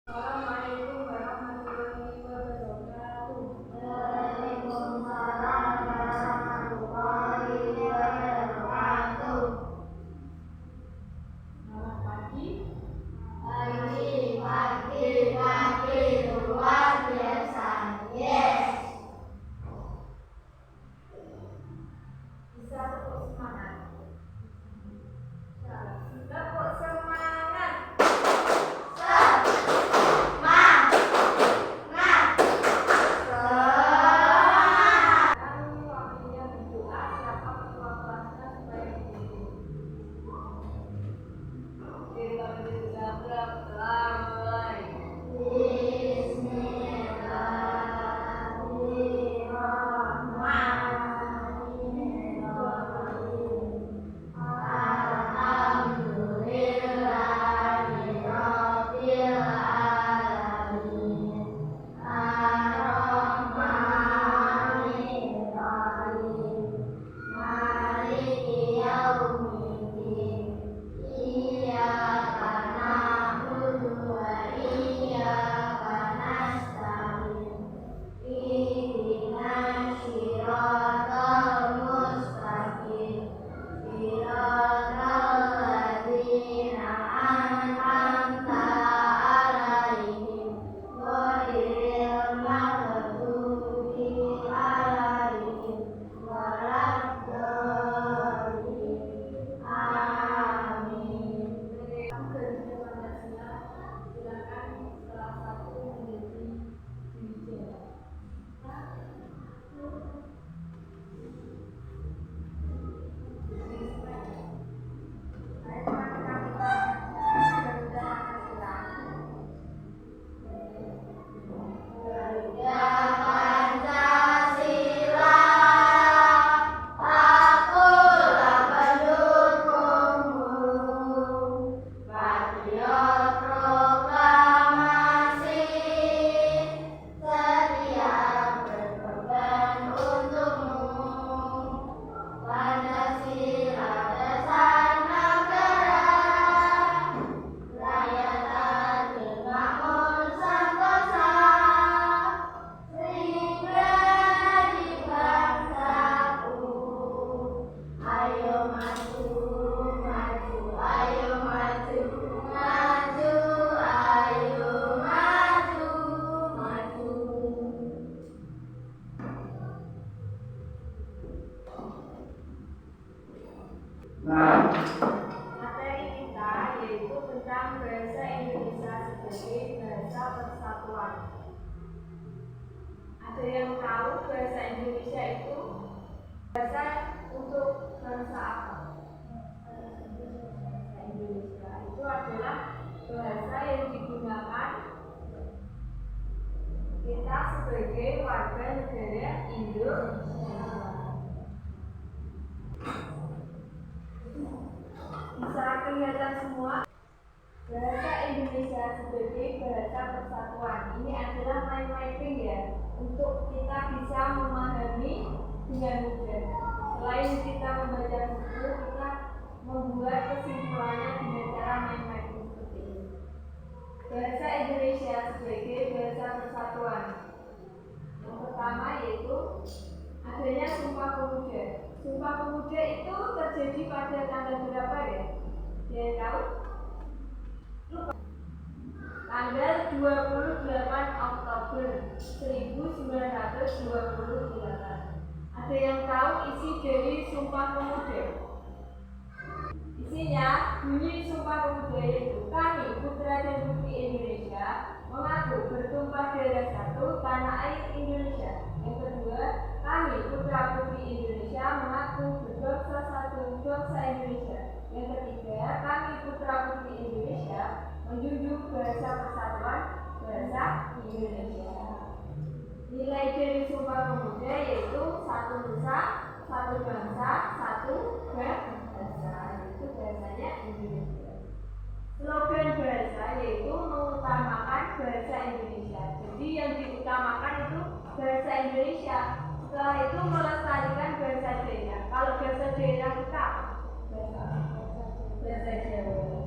Assalamualaikum warahmatullahi wabarakatuh. Waalaikumsalam warahmatullahi wabarakatuh. Selamat pagi. Pagi luar biasa. Yes. Bisa tepuk semangat. Tepuk semangat. Kami waktunya berdoa. Siapa ketua kelasnya supaya dipilih? Kita mulai. Materi kita yaitu tentang bahasa Indonesia sebagai bahasa persatuan. Ada yang tahu bahasa Indonesia itu bahasa untuk bangsa apa? Bahasa Indonesia itu adalah bahasa yang digunakan kita sebagai warga negara Indonesia. Bisa kelihatan semua. Bahasa Indonesia sebagai bahasa persatuan ini adalah mind mapping ya, untuk kita bisa memahami dengan mudah. Selain kita membaca buku, kita membuat kesimpulannya dengan cara mind mapping seperti ini. Bahasa Indonesia sebagai bahasa persatuan. Yang pertama yaitu adanya Sumpah Pemuda. Sumpah Pemuda itu terjadi pada tanggal berapa ya? Dia tahu? Lupa. Tanggal 28 Oktober 1928. Ada yang tahu isi dari Sumpah Pemuda? Isinya bunyi Sumpah Pemuda yaitu kami putra dan putri Indonesia mengaku bertumpah darah satu tanah air Indonesia. Yang kedua, kami putra putri Indonesia mengaku berbangsa satu bangsa Indonesia. Yang ketiga, kami putra putri Indonesia menjunjung bahasa persatuan bahasa Indonesia. Nilai dari Sumpah Pemuda yaitu satu nusa, satu bangsa, satu bahasa. Itu bahasanya Indonesia. Slogan bahasa yaitu mengutamakan bahasa Indonesia. Jadi yang diutamakan itu bahasa Indonesia. Setelah itu melestarikan bahasa daerah. Kalau bahasa daerah kita bahasa Jawa.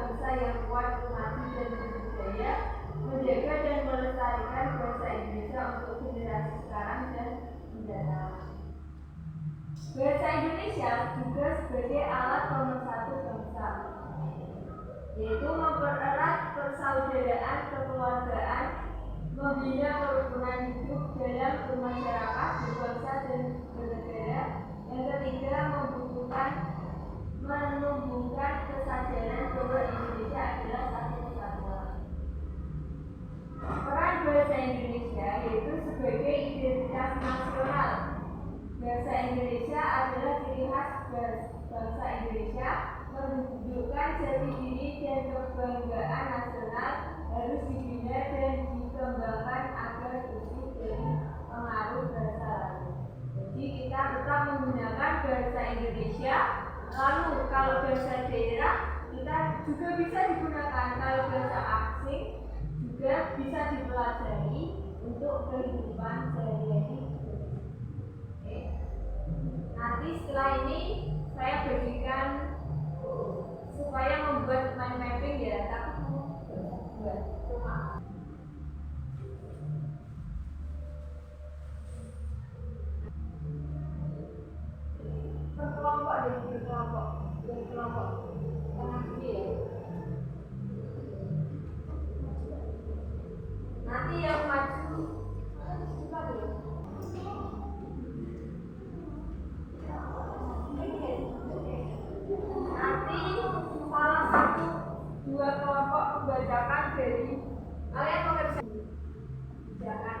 bangsa yang kuat, maju dan berbudaya, menjaga dan melestarikan bahasa Indonesia untuk generasi sekarang dan mendatang. Bahasa Indonesia juga sebagai alat pemersatu bangsa, yaitu mempererat persaudaraan kekeluargaan, membina kerukunan hidup dalam bermasyarakat, berbangsa dan bernegara. Yang ketiga, menumbuhkan kesadaran bahwa Indonesia adalah satu kesatuan. Peran bahasa Indonesia yaitu sebagai identitas nasional. Bahasa Indonesia adalah ciri khas bangsa Indonesia, menunjukkan jati diri dan kebanggaan nasional, harus dibina dan dikembangkan agar bersih dari pengaruh bahasa lain. Jadi kita tetap menggunakan bahasa Indonesia. Lalu kalau bahasa daerah kita juga bisa digunakan. Kalau bahasa asing juga bisa dipelajari untuk kehidupan sehari-hari. Oke. Nanti setelah ini saya berikan supaya membuat mind mapping ya, tapi buat rumah. Berkelompok tengah sini ya. Nanti yang maju coba dulu. Nanti salah satu dua kelompok membacakan dari kalian mengerjakan bacakan.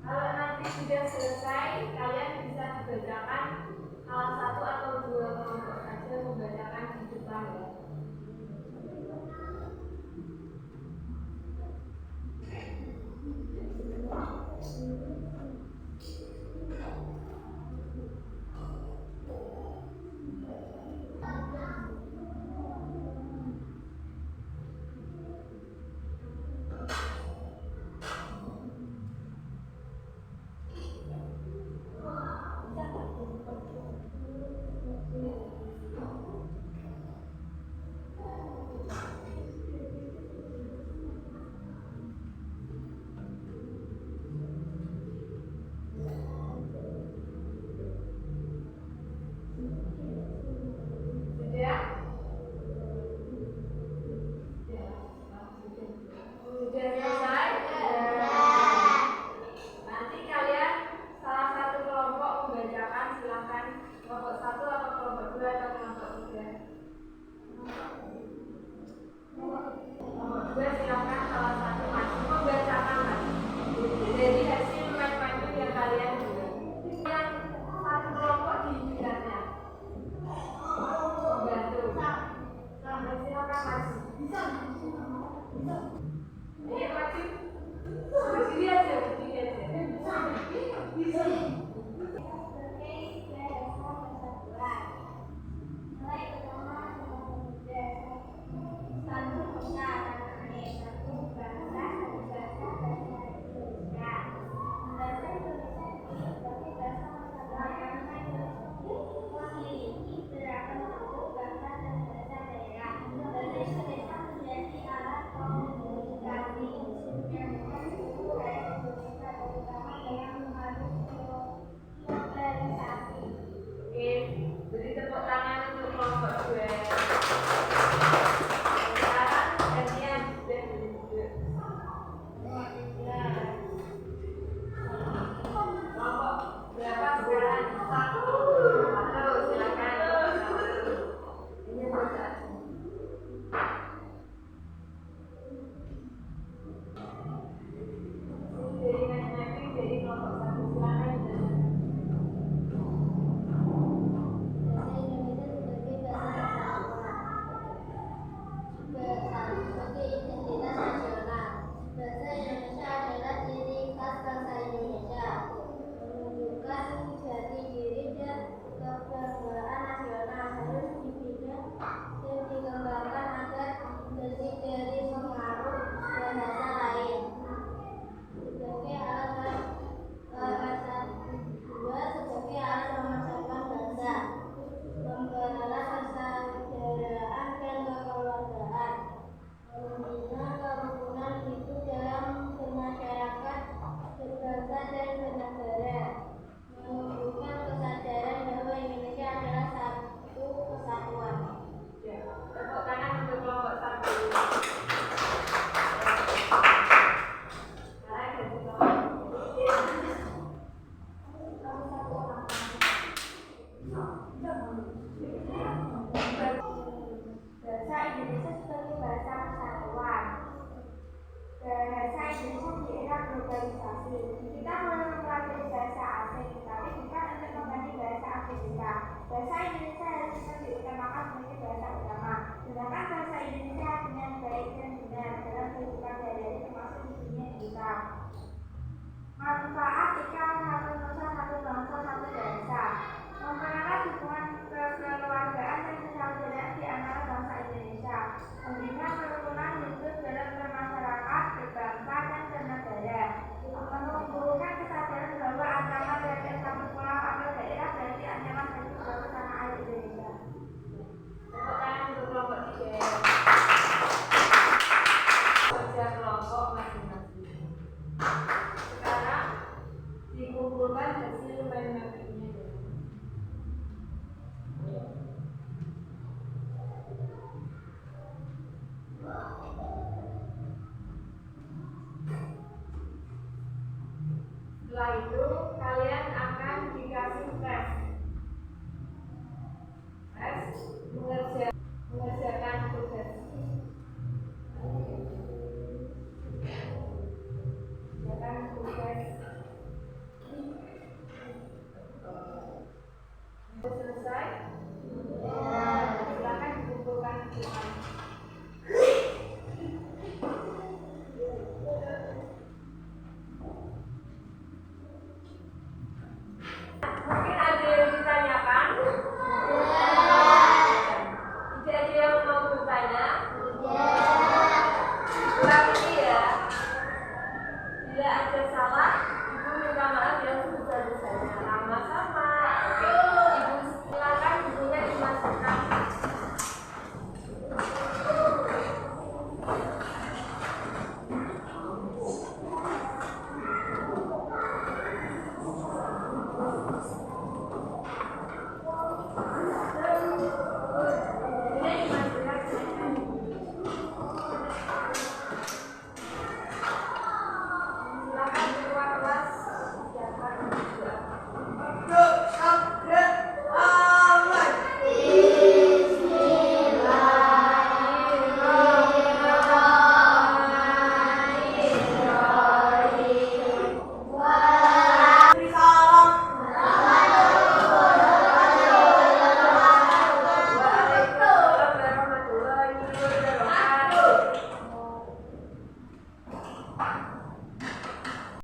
Kalau nanti sudah selesai, kalian bisa dibacakan salah satu atau dua kelompok saja membacakan di depan ya.